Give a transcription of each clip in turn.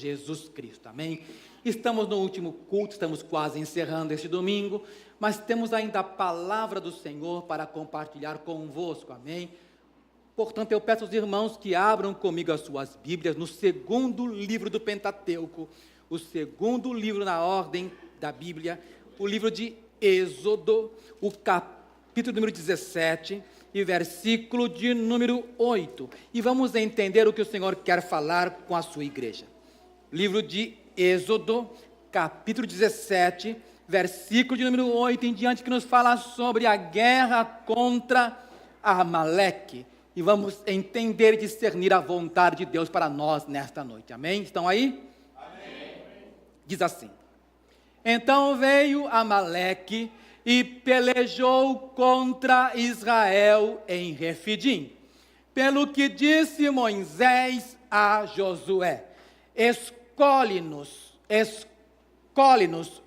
Jesus Cristo, amém? Estamos no último culto, estamos quase encerrando este domingo, mas temos ainda a palavra do Senhor para compartilhar convosco, amém? Portanto, eu peço aos irmãos que abram comigo as suas Bíblias no segundo livro do Pentateuco, o segundo livro na ordem da Bíblia, o livro de Êxodo, o capítulo número 17 e versículo de número 8. E vamos entender o que o Senhor quer falar com a sua igreja. Livro de Êxodo, capítulo 17, versículo de número 8 em diante, que nos fala sobre a guerra contra Amaleque. E vamos entender e discernir a vontade de Deus para nós nesta noite. Amém? Estão aí? Amém. Diz assim: então veio Amaleque e pelejou contra Israel em Refidim. Pelo que disse Moisés a Josué: escolhe-nos,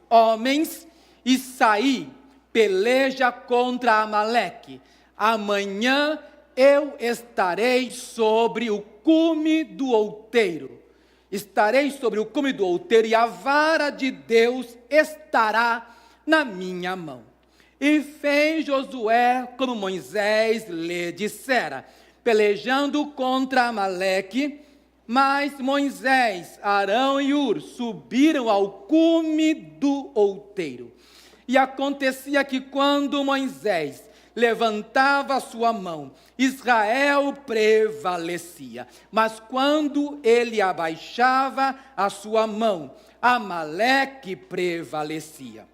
homens, e saí, peleja contra Amaleque. Amanhã eu estarei sobre o cume do outeiro. Estarei sobre o cume do outeiro, e a vara de Deus estará na minha mão. E fez Josué como Moisés lhe dissera, pelejando contra Amaleque. Mas Moisés, Arão e Hur subiram ao cume do outeiro. E acontecia que quando Moisés levantava a sua mão, Israel prevalecia. Mas quando ele abaixava a sua mão, Amaleque prevalecia.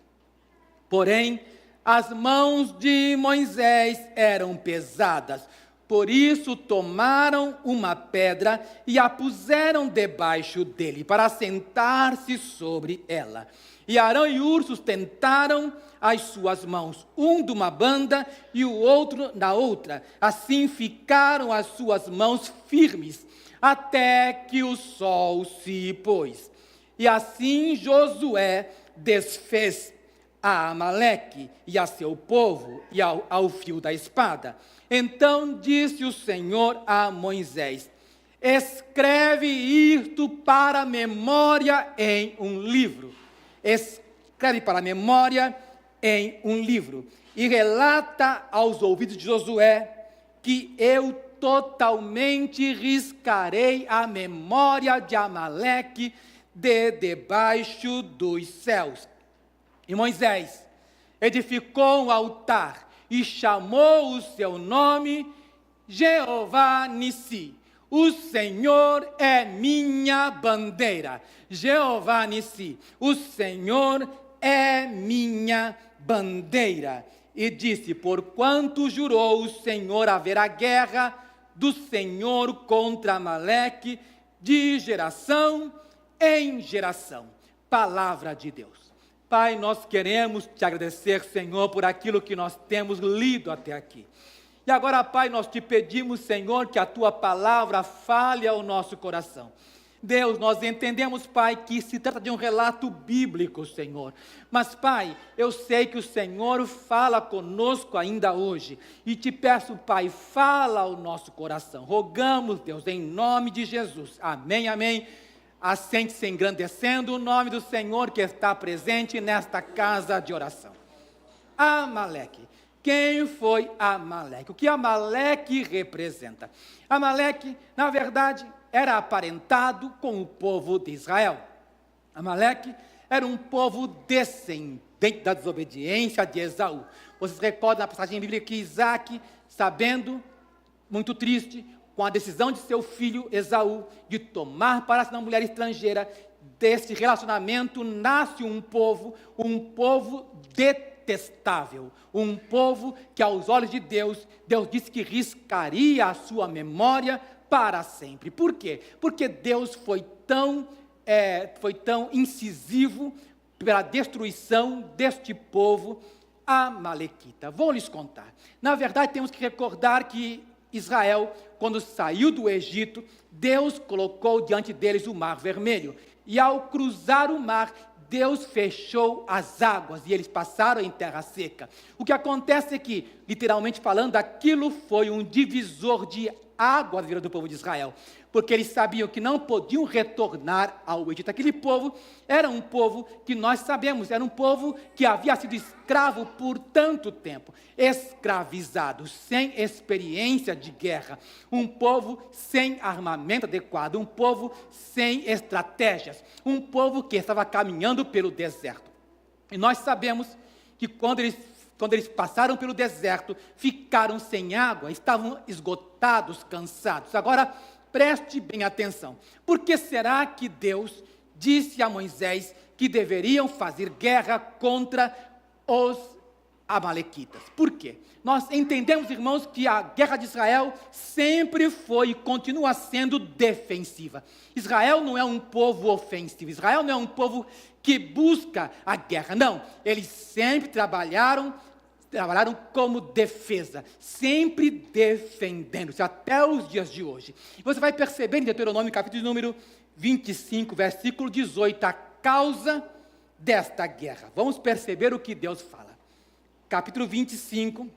Porém, as mãos de Moisés eram pesadas. Por isso tomaram uma pedra e a puseram debaixo dele, para sentar-se sobre ela. E Arão e Hur sustentaram as suas mãos, um de uma banda e o outro da outra. Assim ficaram as suas mãos firmes, até que o sol se pôs. E assim Josué desfez a Amaleque e a seu povo e ao fio da espada. Então disse o Senhor a Moisés: escreve isto para a memória em um livro. Escreve para a memória em um livro. E relata aos ouvidos de Josué que eu totalmente riscarei a memória de Amaleque de debaixo dos céus. E Moisés edificou um altar e chamou o seu nome Jeová Nissi. O Senhor é minha bandeira. Jeová Nissi. O Senhor é minha bandeira. E disse: porquanto jurou o Senhor, haverá guerra do Senhor contra Amaleque de geração em geração. Palavra de Deus. Pai, nós queremos te agradecer, Senhor, por aquilo que nós temos lido até aqui. E agora, Pai, nós te pedimos, Senhor, que a tua palavra fale ao nosso coração. Deus, nós entendemos, Pai, que se trata de um relato bíblico, Senhor. Mas, Pai, eu sei que o Senhor fala conosco ainda hoje. E te peço, Pai, fala ao nosso coração. Rogamos, Deus, em nome de Jesus. Amém, amém. Assente-se engrandecendo o nome do Senhor que está presente nesta casa de oração. Amaleque. Quem foi Amaleque? O que Amaleque representa? Amaleque, na verdade, era aparentado com o povo de Israel. Amaleque era um povo descendente da desobediência de Esaú. Vocês recordam na passagem bíblica que Isaac, sabendo, muito triste, com a decisão de seu filho Esaú de tomar para si uma mulher estrangeira, desse relacionamento nasce um povo detestável, um povo que aos olhos de Deus, Deus disse que riscaria a sua memória para sempre. Por quê? Porque Deus foi tão incisivo pela destruição deste povo amalequita. Vou lhes contar. Na verdade, temos que recordar que Israel, quando saiu do Egito, Deus colocou diante deles o Mar Vermelho. E ao cruzar o mar, Deus fechou as águas e eles passaram em terra seca. O que acontece é que, literalmente falando, aquilo foi um divisor de água da vida do povo de Israel, porque eles sabiam que não podiam retornar ao Egito. Aquele povo era um povo que nós sabemos, era um povo que havia sido escravo por tanto tempo, escravizado, sem experiência de guerra, um povo sem armamento adequado, um povo sem estratégias, um povo que estava caminhando pelo deserto. E nós sabemos que quando eles passaram pelo deserto, ficaram sem água, estavam esgotados, cansados. Agora, preste bem atenção. Por que será que Deus disse a Moisés que deveriam fazer guerra contra os amalequitas? Por quê? Nós entendemos, irmãos, que a guerra de Israel sempre foi e continua sendo defensiva. Israel não é um povo ofensivo, Israel não é um povo que busca a guerra, não. Eles sempre trabalharam como defesa, sempre defendendo-se, até os dias de hoje. Você vai perceber em Deuteronômio, capítulo número 25, versículo 18, a causa desta guerra. Vamos perceber o que Deus fala. Capítulo 25,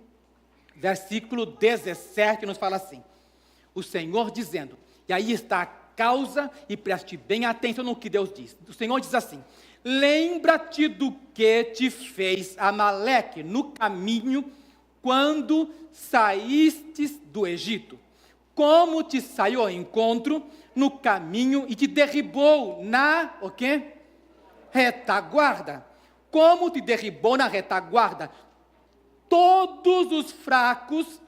versículo 17, nos fala assim, o Senhor dizendo, e aí está a causa, e preste bem atenção no que Deus diz. O Senhor diz assim, lembra-te do que te fez Amaleque no caminho quando saístes do Egito, como te saiu ao encontro no caminho e te derribou na, o quê? Retaguarda. Como te derribou na retaguarda? Todos os fracos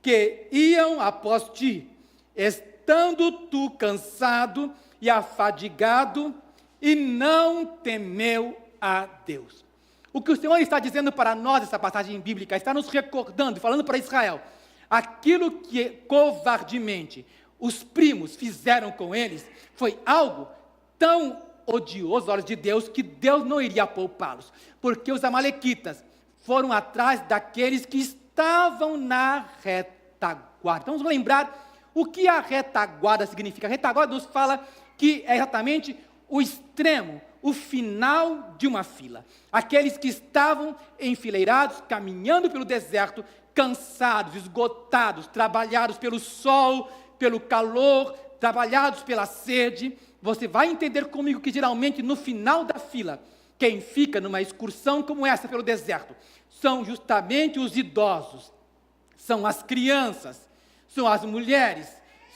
que iam após ti, estando tu cansado e afadigado, e não temeu a Deus. O que o Senhor está dizendo para nós, essa passagem bíblica, está nos recordando, falando para Israel, aquilo que covardemente os primos fizeram com eles, foi algo tão odioso aos olhos de Deus, que Deus não iria poupá-los, porque os amalequitas foram atrás daqueles que estavam na retaguarda. Então, vamos lembrar o que a retaguarda significa. A retaguarda nos fala que é exatamente o extremo, o final de uma fila. Aqueles que estavam enfileirados, caminhando pelo deserto, cansados, esgotados, trabalhados pelo sol, pelo calor, trabalhados pela sede. Você vai entender comigo que geralmente no final da fila, quem fica numa excursão como essa pelo deserto, são justamente os idosos, são as crianças, são as mulheres,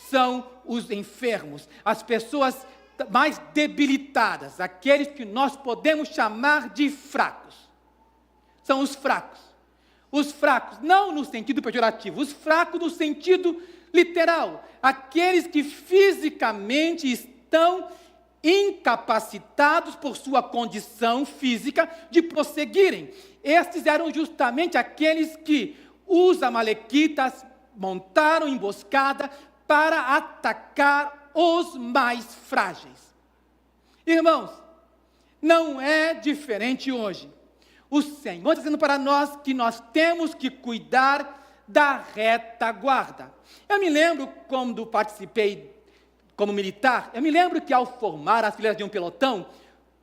são os enfermos, as pessoas mais debilitadas, aqueles que nós podemos chamar de fracos. São os fracos. Os fracos, não no sentido pejorativo, os fracos no sentido literal, aqueles que fisicamente estão incapacitados por sua condição física de prosseguirem. Estes eram justamente aqueles que os amalequitas montaram emboscada para atacar os mais frágeis. Irmãos, não é diferente hoje. O Senhor está dizendo para nós que nós temos que cuidar da retaguarda. Eu me lembro quando participei como militar, eu me lembro que ao formar as fileiras de um pelotão,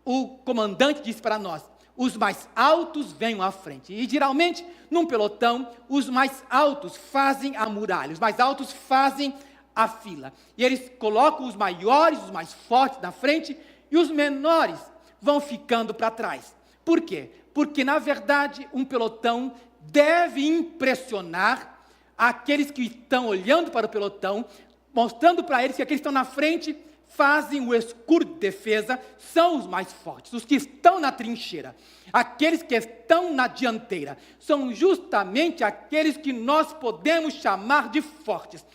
o comandante disse para nós, os mais altos venham à frente. E geralmente, num pelotão, os mais altos fazem a muralha, os mais altos fazem a fila. E eles colocam os maiores, os mais fortes na frente, e os menores vão ficando para trás. Por quê? Porque, na verdade, um pelotão deve impressionar aqueles que estão olhando para o pelotão, mostrando para eles que aqueles que estão na frente fazem o escudo de defesa, são os mais fortes, os que estão na trincheira. Aqueles que estão na dianteira são justamente aqueles que nós podemos chamar de fortes.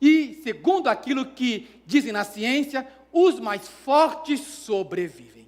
E, segundo aquilo que dizem na ciência, os mais fortes sobrevivem.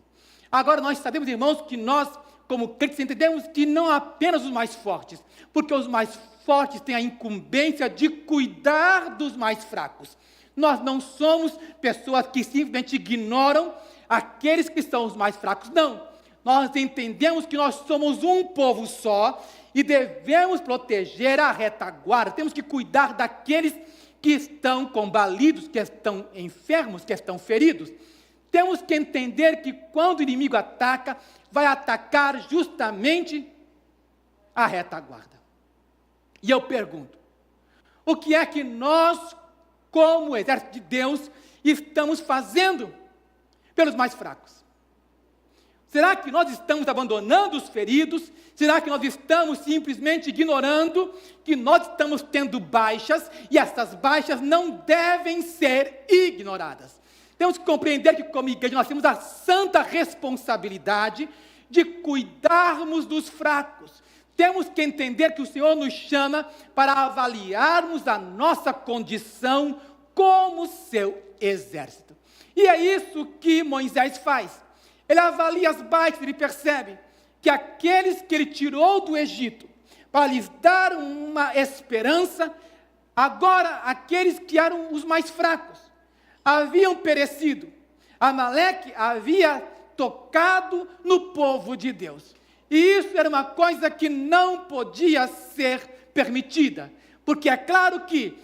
Agora, nós sabemos, irmãos, que nós, como crentes, entendemos que não apenas os mais fortes, porque os mais fortes têm a incumbência de cuidar dos mais fracos. Nós não somos pessoas que simplesmente ignoram aqueles que são os mais fracos, não. Nós entendemos que nós somos um povo só e devemos proteger a retaguarda, temos que cuidar daqueles que estão combalidos, que estão enfermos, que estão feridos. Temos que entender que quando o inimigo ataca, vai atacar justamente a retaguarda. E eu pergunto, o que é que nós, como exército de Deus, estamos fazendo pelos mais fracos? Será que nós estamos abandonando os feridos? Será que nós estamos simplesmente ignorando que nós estamos tendo baixas e essas baixas não devem ser ignoradas? Temos que compreender que, como igreja, nós temos a santa responsabilidade de cuidarmos dos fracos. Temos que entender que o Senhor nos chama para avaliarmos a nossa condição como seu exército. E é isso que Moisés faz. Ele avalia as baixas, ele percebe que aqueles que ele tirou do Egito para lhes dar uma esperança, agora aqueles que eram os mais fracos haviam perecido. Amaleque havia tocado no povo de Deus. E isso era uma coisa que não podia ser permitida, porque é claro que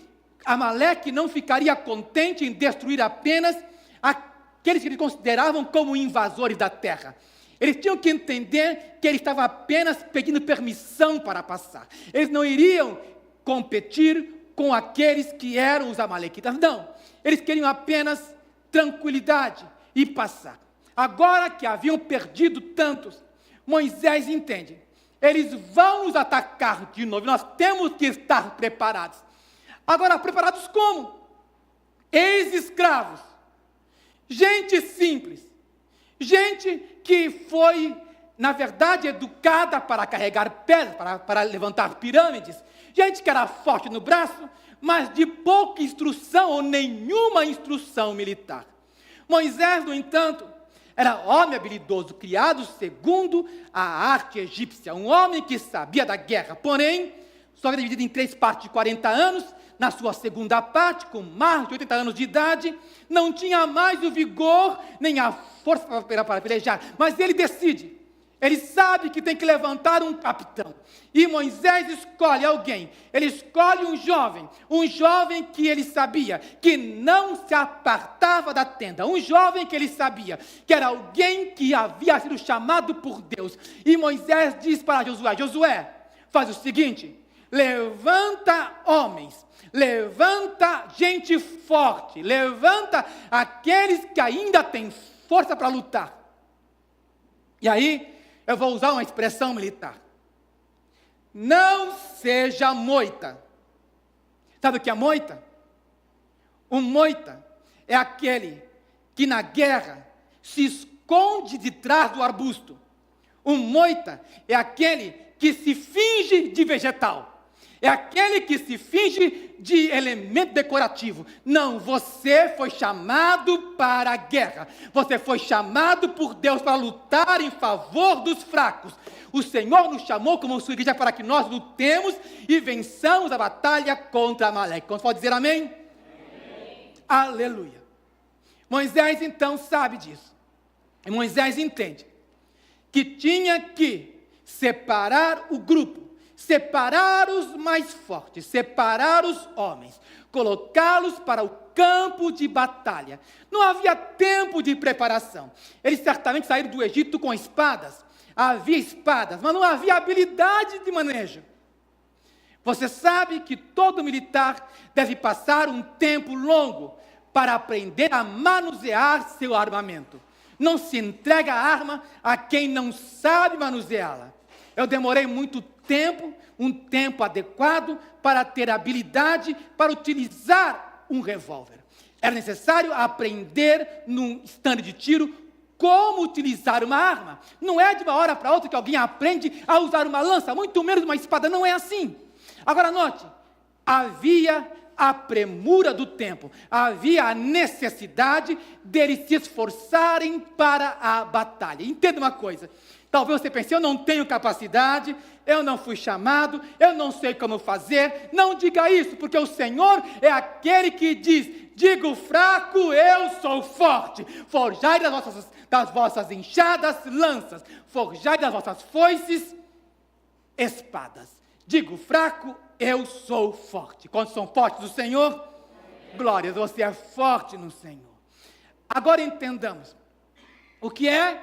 Amaleque não ficaria contente em destruir apenas aqueles que eles consideravam como invasores da terra. Eles tinham que entender que ele estava apenas pedindo permissão para passar. Eles não iriam competir com aqueles que eram os amalequitas, não. Eles queriam apenas tranquilidade e passar. Agora que haviam perdido tantos, Moisés entende, eles vão nos atacar de novo, nós temos que estar preparados. Agora, preparados como? Ex-escravos, gente simples, gente que foi, na verdade, educada para carregar pedras, para levantar pirâmides, gente que era forte no braço, mas de pouca instrução ou nenhuma instrução militar. Moisés, no entanto, era homem habilidoso, criado segundo a arte egípcia, um homem que sabia da guerra, porém, sua vida dividida em 3 partes de 40 anos, na sua segunda parte, com mais de 80 anos de idade, não tinha mais o vigor, nem a força para pelejar, mas ele decide, ele sabe que tem que levantar um capitão, e Moisés escolhe alguém, ele escolhe um jovem que ele sabia, que não se apartava da tenda, um jovem que ele sabia, que era alguém que havia sido chamado por Deus, e Moisés diz para Josué, Josué, faz o seguinte, levanta homens, levanta gente forte, levanta aqueles que ainda têm força para lutar. E aí, eu vou usar uma expressão militar. Não seja moita. Sabe o que é moita? Um moita é aquele que na guerra se esconde de trás do arbusto. Um moita é aquele que se finge de vegetal. É aquele que se finge de elemento decorativo. Não, você foi chamado para a guerra. Você foi chamado por Deus para lutar em favor dos fracos. O Senhor nos chamou como sua igreja para que nós lutemos e vençamos a batalha contra Amaleque. Você pode dizer amém? Amém. Aleluia. Moisés então sabe disso. E Moisés entende que tinha que separar o grupo, separar os mais fortes, separar os homens, colocá-los para o campo de batalha. Não havia tempo de preparação. Eles certamente saíram do Egito com espadas. Havia espadas, mas não havia habilidade de manejo. Você sabe que todo militar deve passar um tempo longo para aprender a manusear seu armamento. Não se entrega a arma a quem não sabe manuseá-la. Eu demorei muito tempo, um tempo adequado, para ter habilidade para utilizar um revólver. Era necessário aprender num stand de tiro como utilizar uma arma. Não é de uma hora para outra que alguém aprende a usar uma lança, muito menos uma espada, não é assim. Agora note, havia a premura do tempo, havia a necessidade deles se esforçarem para a batalha. Entenda uma coisa, talvez você pense, eu não tenho capacidade, eu não fui chamado, eu não sei como fazer. Não diga isso, porque o Senhor é aquele que diz, diga o fraco, eu sou forte. Forjai das vossas enxadas lanças, forjai das vossas foices espadas. Diga o fraco, eu sou forte. Quantos são fortes do Senhor? Amém. Glória, você é forte no Senhor. Agora entendamos o que é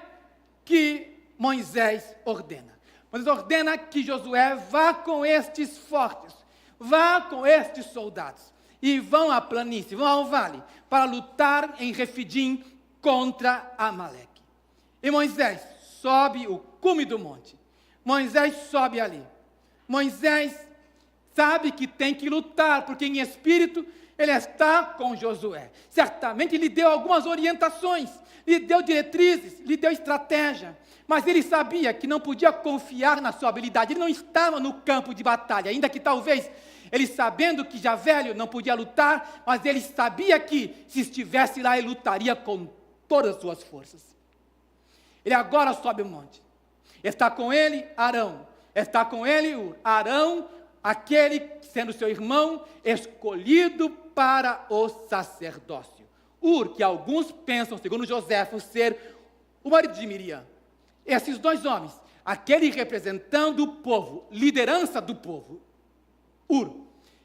que Moisés ordena. Moisés ordena que Josué vá com estes fortes, vá com estes soldados. e vão à planície, vão ao vale, para lutar em Refidim contra Amaleque. E Moisés sobe o cume do monte. Moisés sobe ali. Moisés sabe que tem que lutar, porque em espírito ele está com Josué. Certamente lhe deu algumas orientações, lhe deu diretrizes, lhe deu estratégia. Mas ele sabia que não podia confiar na sua habilidade. Ele não estava no campo de batalha, ainda que talvez ele, sabendo que já velho não podia lutar, mas ele sabia que se estivesse lá ele lutaria com todas as suas forças. Ele agora sobe o monte. Está com ele Arão, está com ele Arão, aquele sendo seu irmão, escolhido para o sacerdócio. Que alguns pensam, segundo Joséfo, ser o marido de Miriam. Esses dois homens, aquele representando o povo, liderança do povo,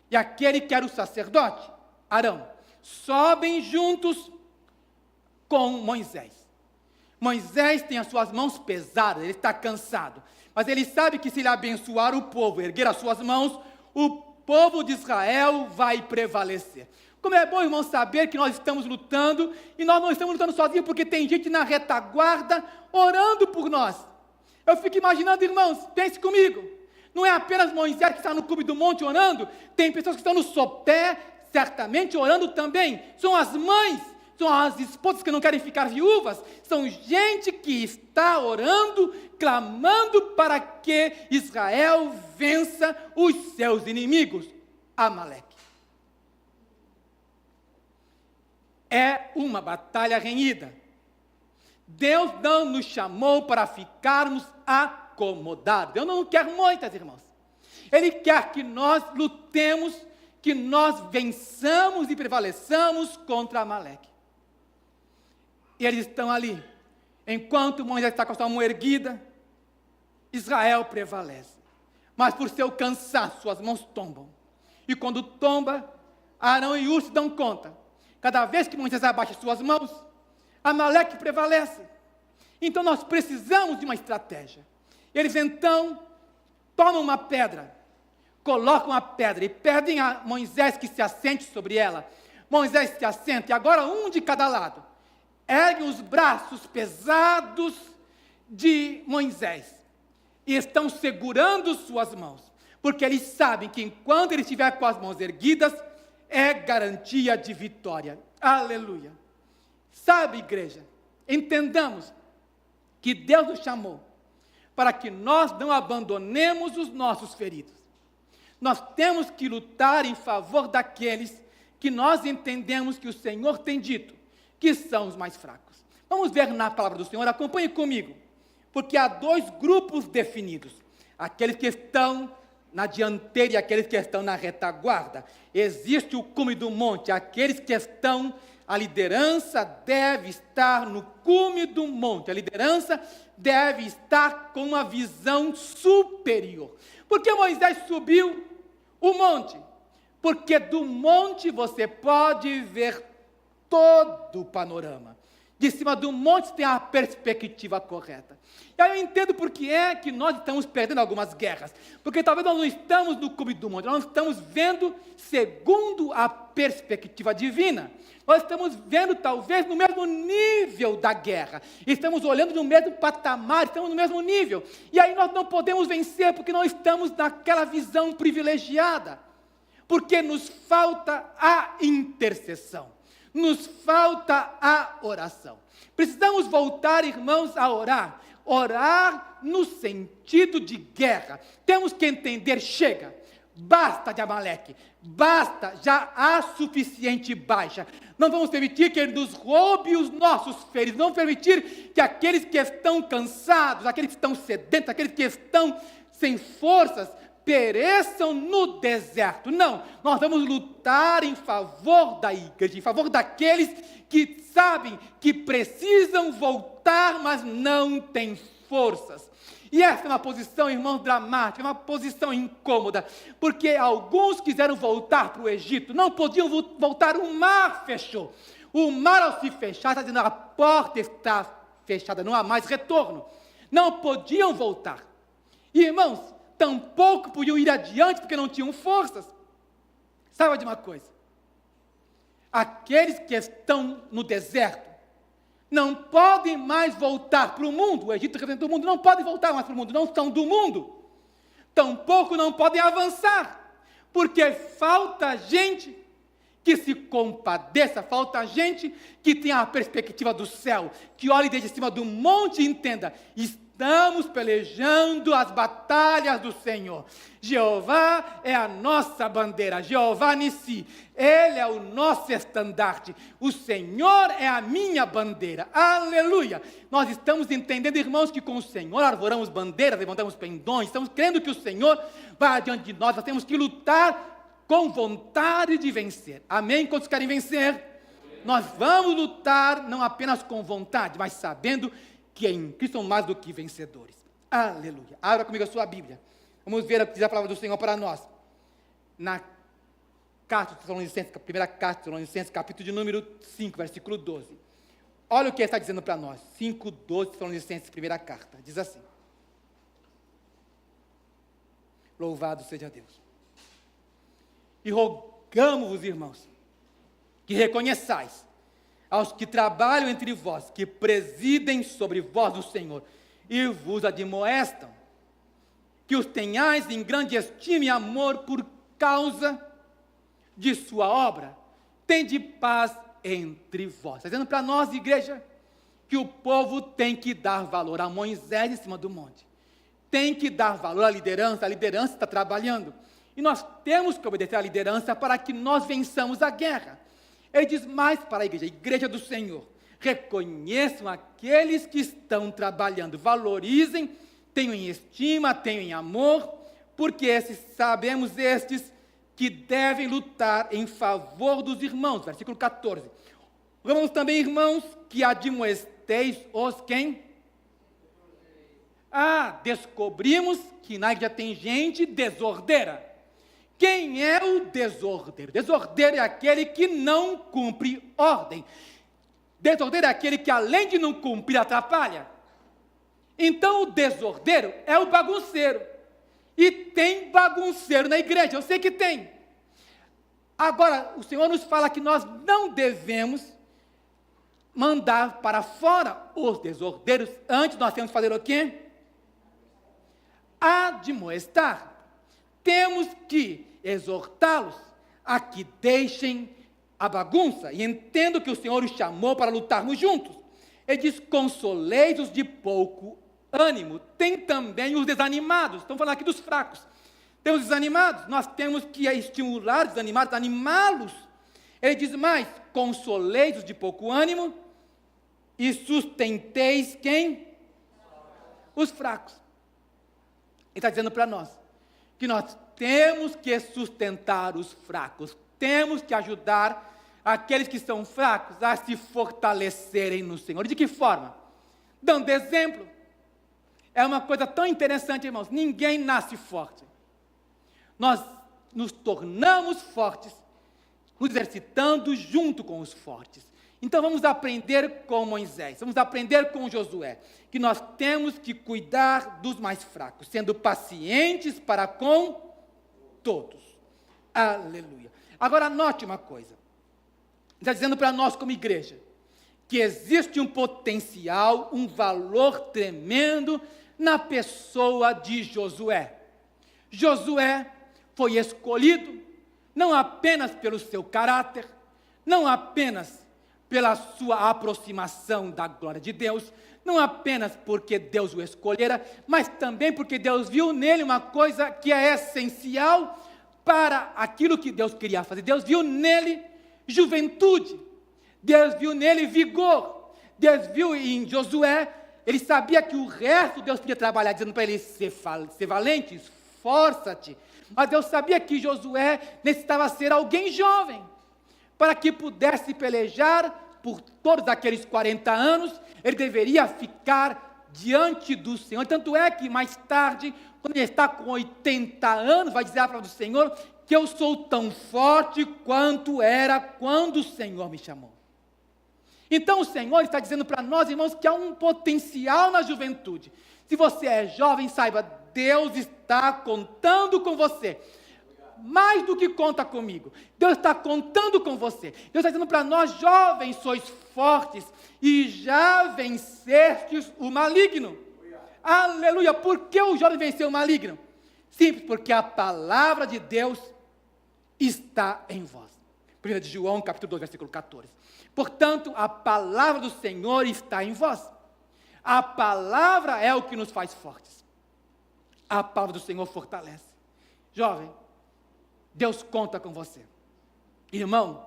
e aquele que era o sacerdote, Arão, sobem juntos com Moisés. Moisés tem as suas mãos pesadas, ele está cansado, mas ele sabe que se ele abençoar o povo, erguer as suas mãos, o povo de Israel vai prevalecer. Como é bom, irmão, saber que nós estamos lutando, e nós não estamos lutando sozinhos, porque tem gente na retaguarda orando por nós. Eu fico imaginando, irmãos, pense comigo, não é apenas Moisés que está no cume do monte orando, tem pessoas que estão no sopé, certamente orando também, são as mães, são as esposas que não querem ficar viúvas, são gente que está orando, clamando para que Israel vença os seus inimigos, Amaleque. É uma batalha renhida. Deus não nos chamou para ficarmos acomodados. Deus não quer muitas, irmãos. Ele quer que nós lutemos, que nós vençamos e prevaleçamos contra Amaleque. E eles estão ali. Enquanto Moisés está com a sua mão erguida, Israel prevalece. Mas por seu cansaço, suas mãos tombam. E quando tomba, Arão e Hur se dão conta. Cada vez que Moisés abaixa suas mãos, Amaleque prevalece. Então nós precisamos de uma estratégia. Eles então tomam uma pedra, colocam a pedra e pedem a Moisés que se assente sobre ela. Moisés se assenta, e agora um de cada lado. Erguem os braços pesados de Moisés e estão segurando suas mãos, porque eles sabem que enquanto ele estiver com as mãos erguidas, é garantia de vitória. Aleluia. Sabe, igreja, entendamos que Deus nos chamou para que nós não abandonemos os nossos feridos. Nós temos que lutar em favor daqueles que nós entendemos que o Senhor tem dito que são os mais fracos. Vamos ver na palavra do Senhor, acompanhe comigo, porque há dois grupos definidos, aqueles que estão na dianteira e aqueles que estão na retaguarda. Existe o cume do monte, aqueles que estão, a liderança deve estar no cume do monte, a liderança deve estar com uma visão superior. Por que Moisés subiu o monte? Porque do monte você pode ver todo o panorama. De cima do monte tem a perspectiva correta. E aí eu entendo por que é que nós estamos perdendo algumas guerras. Porque talvez nós não estamos no cume do monte, nós não estamos vendo segundo a perspectiva divina. Nós estamos vendo talvez no mesmo nível da guerra. Estamos olhando no mesmo patamar, estamos no mesmo nível. E aí nós não podemos vencer porque não estamos naquela visão privilegiada. Porque nos falta a intercessão. Nos falta a oração. Precisamos voltar, irmãos, a orar. Orar no sentido de guerra. Temos que entender, chega, basta de Amaleque, basta, já há suficiente baixa. Não vamos permitir que ele nos roube os nossos feridos. Não vamos permitir que aqueles que estão cansados, aqueles que estão sedentos, aqueles que estão sem forças, pereçam no deserto. Não, nós vamos lutar em favor da igreja, em favor daqueles que sabem que precisam voltar, mas não têm forças. E essa é uma posição, irmãos, dramática, é uma posição incômoda, porque alguns quiseram voltar para o Egito, não podiam voltar, o mar fechou. O mar, ao se fechar, está dizendo, a porta está fechada, não há mais retorno. Não podiam voltar. E, irmãos, tampouco podiam ir adiante porque não tinham forças. Saiba de uma coisa, aqueles que estão no deserto não podem mais voltar para o mundo. O Egito representa o mundo, não podem voltar mais para o mundo, não são do mundo. Tampouco não podem avançar, porque falta gente que se compadeça, falta gente que tenha a perspectiva do céu, que olhe desde cima do monte e entenda: estamos pelejando as batalhas do Senhor. Jeová é a nossa bandeira, Jeová Nissi, Ele é o nosso estandarte, o Senhor é a minha bandeira, aleluia. Nós estamos entendendo, irmãos, que com o Senhor arvoramos bandeiras, levantamos pendões, estamos crendo que o Senhor vai adiante de nós, nós temos que lutar com vontade de vencer, amém? Quantos querem vencer? Nós vamos lutar não apenas com vontade, mas sabendo que em Cristo somos mais do que vencedores. Aleluia. Abra comigo a sua Bíblia. Vamos ver o que diz a palavra do Senhor para nós. Na carta de Tessalonicenses, primeira carta de Tessalonicenses, capítulo de número 5, versículo 12. Olha o que ele está dizendo para nós. 5:12, Tessalonicenses, primeira carta. Diz assim: louvado seja Deus. E rogamos-vos, irmãos, que reconheçais aos que trabalham entre vós, que presidem sobre vós o Senhor, e vos admoestam, que os tenhais em grande estima e amor por causa de sua obra. Tende paz entre vós. Está dizendo para nós, igreja, que o povo tem que dar valor a Moisés em cima do monte. Tem que dar valor à liderança, a liderança está trabalhando. E nós temos que obedecer à liderança para que nós vençamos a guerra. Ele diz mais para a igreja do Senhor: reconheçam aqueles que estão trabalhando, valorizem, tenham em estima, tenham em amor, porque sabemos estes que devem lutar em favor dos irmãos. Versículo 14. Vamos também, irmãos, que admoesteis os quem? Descobrimos que na igreja tem gente desordeira. Quem é o desordeiro? Desordeiro é aquele que não cumpre ordem. Desordeiro é aquele que, além de não cumprir, atrapalha. Então, o desordeiro é o bagunceiro. E tem bagunceiro na igreja, eu sei que tem. Agora, o Senhor nos fala que nós não devemos mandar para fora os desordeiros. Antes, nós temos que fazer o quê? Admoestar. Temos que exortá-los a que deixem a bagunça e entendam que o Senhor os chamou para lutarmos juntos. Ele diz: consolei-os de pouco ânimo. Tem também os desanimados. Estamos falando aqui dos fracos. Tem os desanimados, nós temos que estimular os desanimados, animá-los. Ele diz mais: consolei-os de pouco ânimo e sustenteis quem? Os fracos. Ele está dizendo para nós que nós temos que sustentar os fracos, temos que ajudar aqueles que são fracos a se fortalecerem no Senhor. E de que forma? Dando exemplo. É uma coisa tão interessante, irmãos, ninguém nasce forte. Nós nos tornamos fortes, nos exercitando junto com os fortes. Então vamos aprender com Moisés, vamos aprender com Josué, que nós temos que cuidar dos mais fracos, sendo pacientes para com todos. Aleluia. Agora note uma coisa, está dizendo para nós como igreja, que existe um potencial, um valor tremendo na pessoa de Josué. Josué foi escolhido não apenas pelo seu caráter, não apenas pela sua aproximação da glória de Deus, não apenas porque Deus o escolhera, mas também porque Deus viu nele uma coisa que é essencial para aquilo que Deus queria fazer. Deus viu nele juventude, Deus viu nele vigor, Deus viu em Josué, ele sabia que o resto Deus podia trabalhar, dizendo para ele: ser valente, esforça-te. Mas Deus sabia que Josué necessitava ser alguém jovem, para que pudesse pelejar por todos aqueles 40 anos, ele deveria ficar diante do Senhor. Tanto é que mais tarde, quando ele está com 80 anos, vai dizer a palavra do Senhor, que eu sou tão forte quanto era quando o Senhor me chamou. Então o Senhor está dizendo para nós, irmãos, que há um potencial na juventude. Se você é jovem, saiba, Deus está contando com você. mais do que conta comigo. Deus está contando com você. Deus está dizendo para nós, jovens, sois fortes e já vencestes o maligno. Aleluia. Por que o jovem venceu o maligno? Simples, porque a palavra de Deus está em vós. 1 de João, capítulo 2, versículo 14. Portanto, a palavra do Senhor está em vós. A palavra é o que nos faz fortes. A palavra do Senhor fortalece. Jovem, Deus conta com você. Irmão,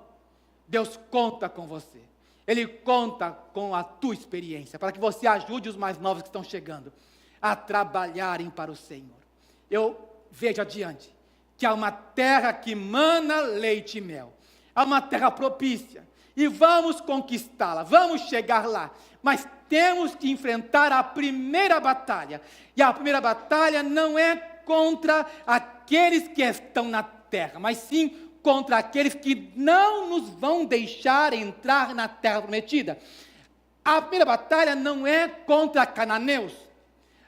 Deus conta com você. Ele conta com a tua experiência, para que você ajude os mais novos que estão chegando a trabalharem para o Senhor. Eu vejo adiante que há uma terra que mana leite e mel. Há uma terra propícia. E vamos conquistá-la, vamos chegar lá. Mas temos que enfrentar a primeira batalha. E a primeira batalha não é contra aqueles que estão na terra, mas sim contra aqueles que não nos vão deixar entrar na terra prometida. A primeira batalha não é contra cananeus.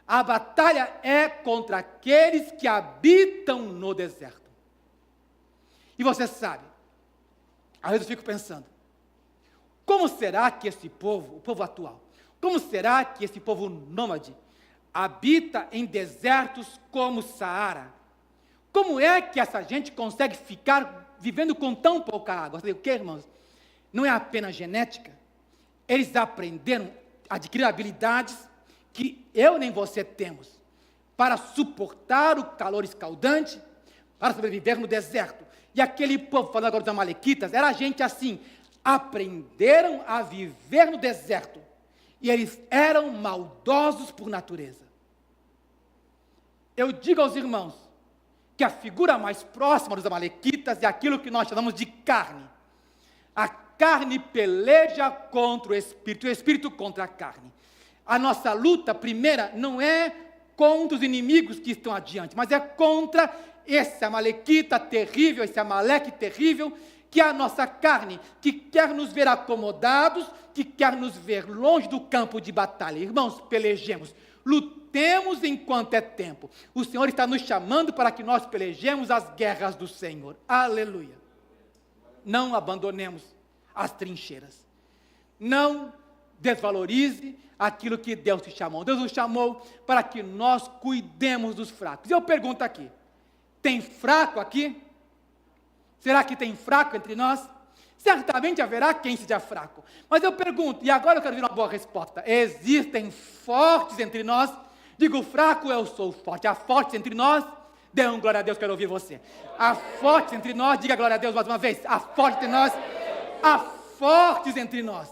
A batalha é contra aqueles que habitam no deserto. E você sabe, às vezes eu fico pensando, como será que esse povo, o povo atual, como será que esse povo nômade habita em desertos como o Saara? Como é que essa gente consegue ficar vivendo com tão pouca água? Sabe o que, irmãos? Não é apenas genética. Eles aprenderam, adquiriram habilidades que eu nem você temos para suportar o calor escaldante, para sobreviver no deserto. E aquele povo, falando agora dos amalequitas, era gente assim, aprenderam a viver no deserto. E eles eram maldosos por natureza. Eu digo aos irmãos que a figura mais próxima dos amalequitas é aquilo que nós chamamos de carne. A carne peleja contra o espírito contra a carne. A nossa luta primeira não é contra os inimigos que estão adiante, mas é contra esse amalequita terrível, esse amaleque terrível, que é a nossa carne, que quer nos ver acomodados, que quer nos ver longe do campo de batalha. Irmãos, pelejemos, lutemos enquanto é tempo. O Senhor está nos chamando para que nós pelejemos as guerras do Senhor. Aleluia. Não abandonemos as trincheiras. Não desvalorize aquilo que Deus te chamou. Deus nos chamou para que nós cuidemos dos fracos. E eu pergunto aqui, tem fraco aqui? Será que tem fraco entre nós? Certamente haverá quem seja fraco. Mas eu pergunto, e agora eu quero ver uma boa resposta. Existem fortes entre nós? Digo fraco, eu sou forte. Há fortes entre nós? Dê um glória a Deus, quero ouvir você. Há fortes entre nós? Diga glória a Deus mais uma vez. Há fortes entre nós? Há fortes entre nós.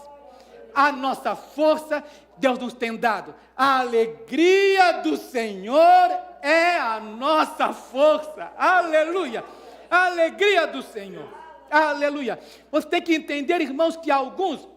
A nossa força, Deus nos tem dado. A alegria do Senhor é a nossa força. Aleluia. A alegria do Senhor. Aleluia. Você tem que entender, irmãos, que há alguns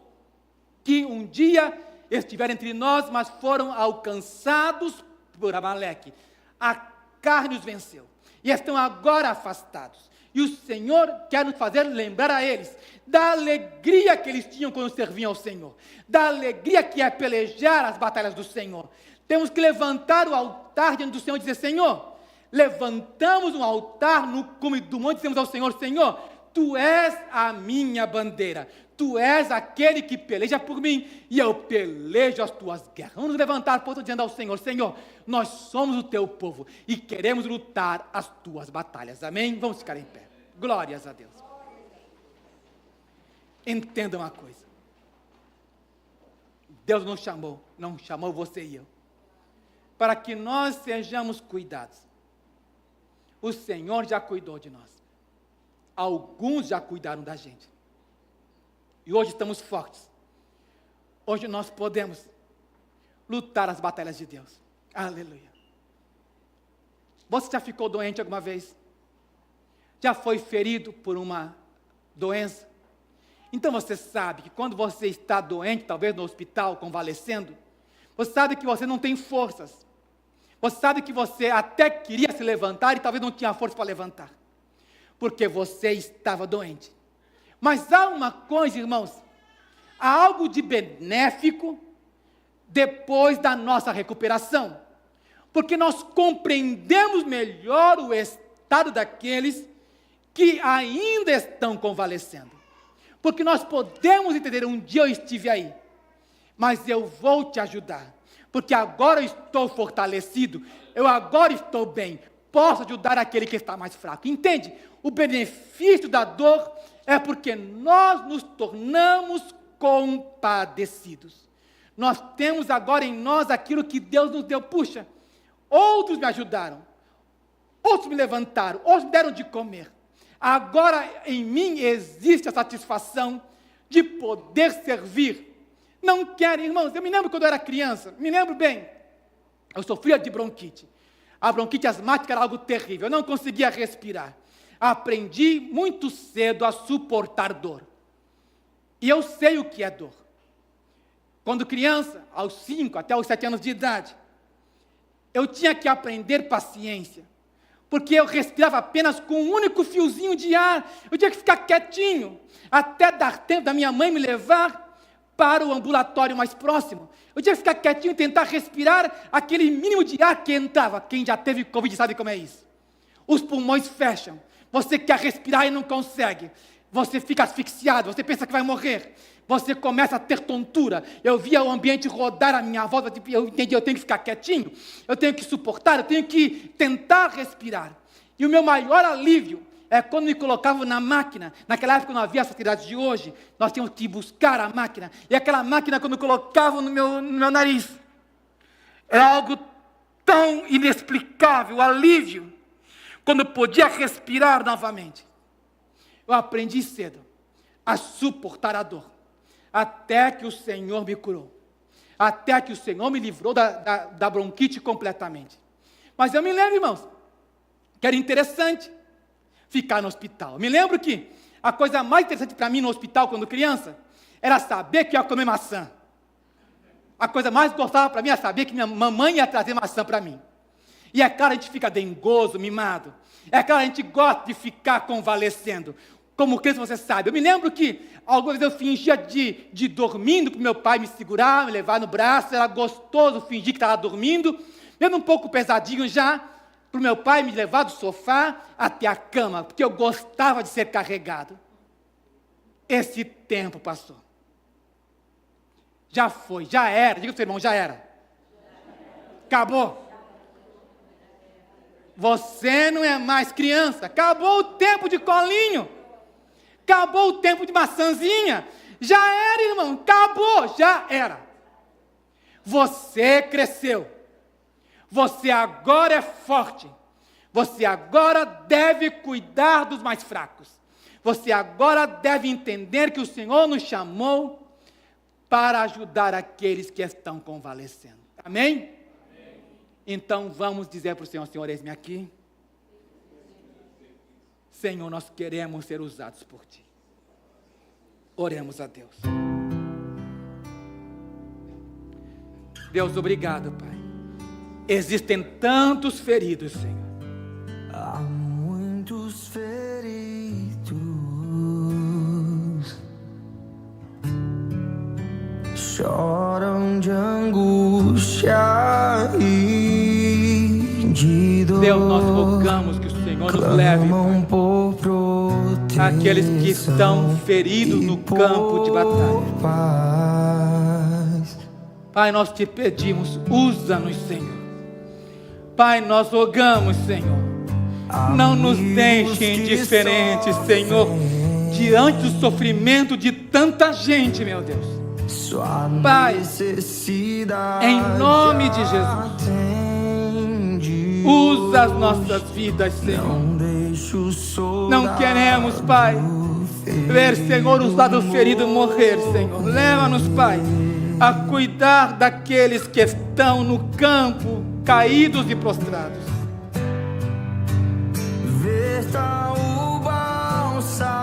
que um dia estiveram entre nós, mas foram alcançados por Amaleque. A carne os venceu. E estão agora afastados. E o Senhor quer nos fazer lembrar a eles da alegria que eles tinham quando serviam ao Senhor. Da alegria que é pelejar as batalhas do Senhor. Temos que levantar o altar diante do Senhor e dizer, Senhor, levantamos um altar no cume do monte e dizemos ao Senhor, Senhor, Tu és a minha bandeira. Tu és aquele que peleja por mim e eu pelejo as tuas guerras. Vamos nos levantar, portanto, dizendo ao Senhor, Senhor, nós somos o teu povo e queremos lutar as tuas batalhas. Amém? Vamos ficar em pé. Glórias a Deus. Entenda uma coisa. Deus nos chamou, não chamou você e eu, para que nós sejamos cuidados. O Senhor já cuidou de nós. Alguns já cuidaram da gente. E hoje estamos fortes. Hoje nós podemos lutar as batalhas de Deus. Aleluia. Você já ficou doente alguma vez? Já foi ferido por uma doença? Então você sabe que quando você está doente, talvez no hospital, convalescendo, você sabe que você não tem forças. Você sabe que você até queria se levantar e talvez não tinha força para levantar. Porque você estava doente. Mas há uma coisa, irmãos, há algo de benéfico depois da nossa recuperação. Porque nós compreendemos melhor o estado daqueles que ainda estão convalescendo. Porque nós podemos entender, um dia eu estive aí, mas eu vou te ajudar, porque agora eu estou fortalecido, eu agora estou bem, posso ajudar aquele que está mais fraco. Entende? O benefício da dor é porque nós nos tornamos compadecidos. Nós temos agora em nós aquilo que Deus nos deu. Puxa, outros me ajudaram, outros me levantaram, outros me deram de comer. Agora em mim existe a satisfação de poder servir. Não quero, irmãos, eu me lembro quando eu era criança, me lembro bem, eu sofria de bronquite. A bronquite asmática era algo terrível, eu não conseguia respirar. Aprendi muito cedo a suportar dor. E eu sei o que é dor. Quando criança, aos 5 até os 7 anos de idade, eu tinha que aprender paciência, porque eu respirava apenas com um único fiozinho de ar. Eu tinha que ficar quietinho, até dar tempo da minha mãe me levar para o ambulatório mais próximo. Eu tinha que ficar quietinho e tentar respirar aquele mínimo de ar que entrava. Quem já teve Covid sabe como é isso. Os pulmões fecham, você quer respirar e não consegue. Você fica asfixiado, você pensa que vai morrer. Você começa a ter tontura. Eu via o ambiente rodar à minha volta, eu entendi, eu tenho que ficar quietinho, eu tenho que suportar, eu tenho que tentar respirar. E o meu maior alívio é quando me colocavam na máquina. Naquela época não havia a facilidade de hoje, nós tínhamos que buscar a máquina. E aquela máquina, quando colocavam no meu nariz, era algo tão inexplicável, alívio, quando eu podia respirar novamente. Eu aprendi cedo a suportar a dor, até que o Senhor me curou, até que o Senhor me livrou da bronquite completamente. Mas eu me lembro, irmãos, que era interessante ficar no hospital. Eu me lembro que a coisa mais interessante para mim no hospital, quando criança, era saber que eu ia comer maçã. A coisa mais gostosa para mim era saber que minha mamãe ia trazer maçã para mim. E é claro, a gente fica dengoso, mimado. É claro, a gente gosta de ficar convalescendo. Como criança, você sabe. Eu me lembro que algumas vezes eu fingia de dormindo, para o meu pai me segurar, me levar no braço. Era gostoso fingir que estava dormindo, mesmo um pouco pesadinho já, para o meu pai me levar do sofá até a cama, porque eu gostava de ser carregado. Esse tempo passou. Já foi, já era. Diga para o seu irmão, já era. Acabou. Você não é mais criança. Acabou o tempo de colinho. Acabou o tempo de maçãzinha. Já era, irmão. Acabou, já era. Você cresceu. Você agora é forte. Você agora deve cuidar dos mais fracos. Você agora deve entender que o Senhor nos chamou para ajudar aqueles que estão convalescendo. Amém? Então vamos dizer para o Senhor: Senhor, eis-me aqui. Senhor, nós queremos ser usados por Ti. Oremos a Deus. Deus, obrigado, Pai. Existem tantos feridos, Senhor. Há muitos feridos, choram de angústia e de dor. Deus, nós rogamos que o Senhor nos leve, Pai, aqueles que estão feridos no campo de batalha. Pai, nós te pedimos, usa-nos, Senhor. Pai, nós rogamos, Senhor, não nos deixe indiferentes, Senhor, diante do sofrimento de tanta gente, meu Deus. Pai, em nome de Jesus, usa as nossas vidas, Senhor. Não queremos, Pai, ver, Senhor, os lados feridos morrer, Senhor. Leva-nos, Pai, a cuidar daqueles que estão no campo, caídos e prostrados. Verta o bálsamo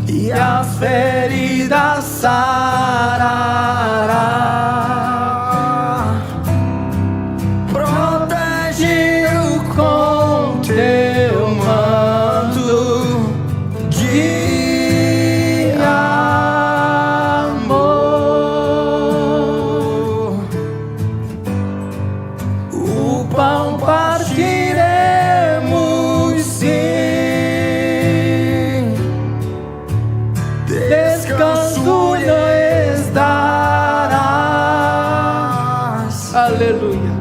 e as feridas sarará. Protege-o com teu manto de amor. O pão partirei Aleluia.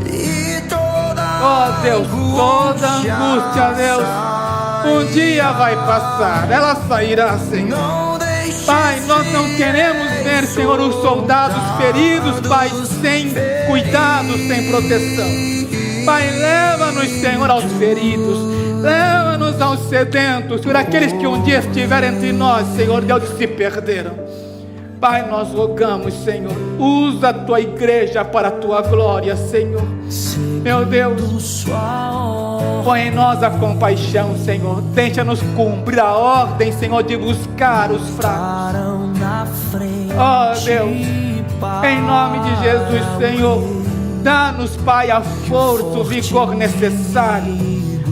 E toda Oh Deus, toda angústia, Deus, um dia vai passar, ela sairá, Senhor. não deixe Pai, nós não queremos ver, Senhor, os soldados feridos, Pai, sem cuidado, sem proteção. Pai, leva-nos, Senhor, aos feridos, leva-nos aos sedentos, Senhor, aqueles que um dia estiveram entre nós, Senhor Deus, e se perderam. Pai, nós rogamos, Senhor, usa a tua igreja para a tua glória, Senhor. Meu Deus, põe em nós a compaixão, Senhor. Deixa-nos cumprir a ordem, Senhor, de buscar os fracos. Oh Deus, em nome de Jesus, Senhor, dá-nos, Pai, a força, o vigor necessário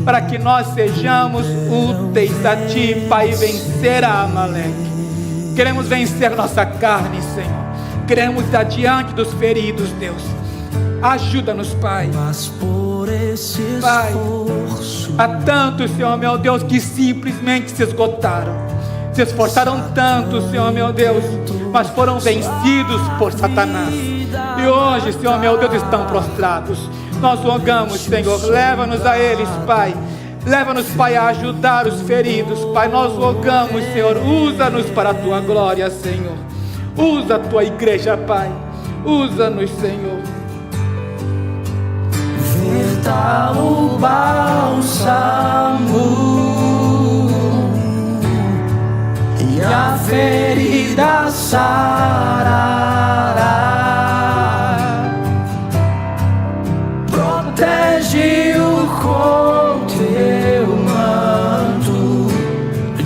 para que nós sejamos úteis a Ti, Pai, e vencer a Amaleque. Queremos vencer nossa carne, Senhor. Queremos estar diante dos feridos, Deus. Ajuda-nos, Pai. Pai, há tantos, Senhor, meu Deus, que simplesmente se esgotaram. Se esforçaram tanto, Senhor, meu Deus, mas foram vencidos por Satanás. E hoje, Senhor, meu Deus, estão prostrados. Nós rogamos, Senhor, leva-nos a eles, Pai. Leva-nos, Pai, a ajudar os feridos, Pai. Nós rogamos, Senhor, usa-nos para a Tua glória, Senhor. Usa a Tua igreja, Pai. Usa-nos, Senhor. Verta o bálsamo e a ferida sarará. Protege-o com teu manto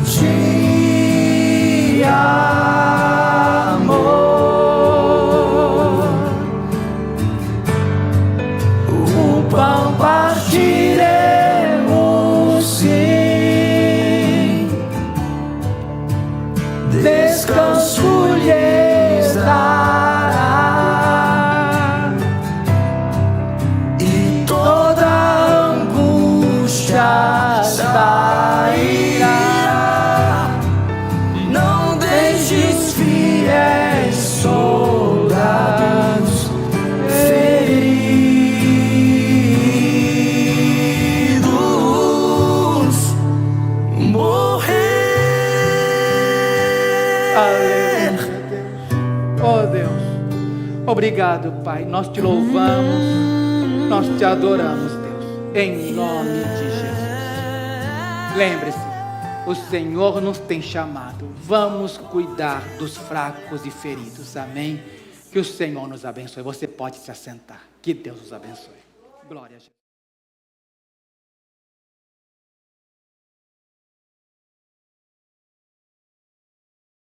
de amor. O pão partiremos, sim, descanso lhes dará, e toda angústia sairá. Não deixes fiéis soldados feridos morrer. Aleluia, Deus. Oh Deus, obrigado, Pai. Nós te louvamos, nós te adoramos, Deus, em nome de Jesus. Lembre-se, o Senhor nos tem chamado. Vamos cuidar dos fracos e feridos. Amém? Que o Senhor nos abençoe. Você pode se assentar. Que Deus nos abençoe. Glória a Jesus.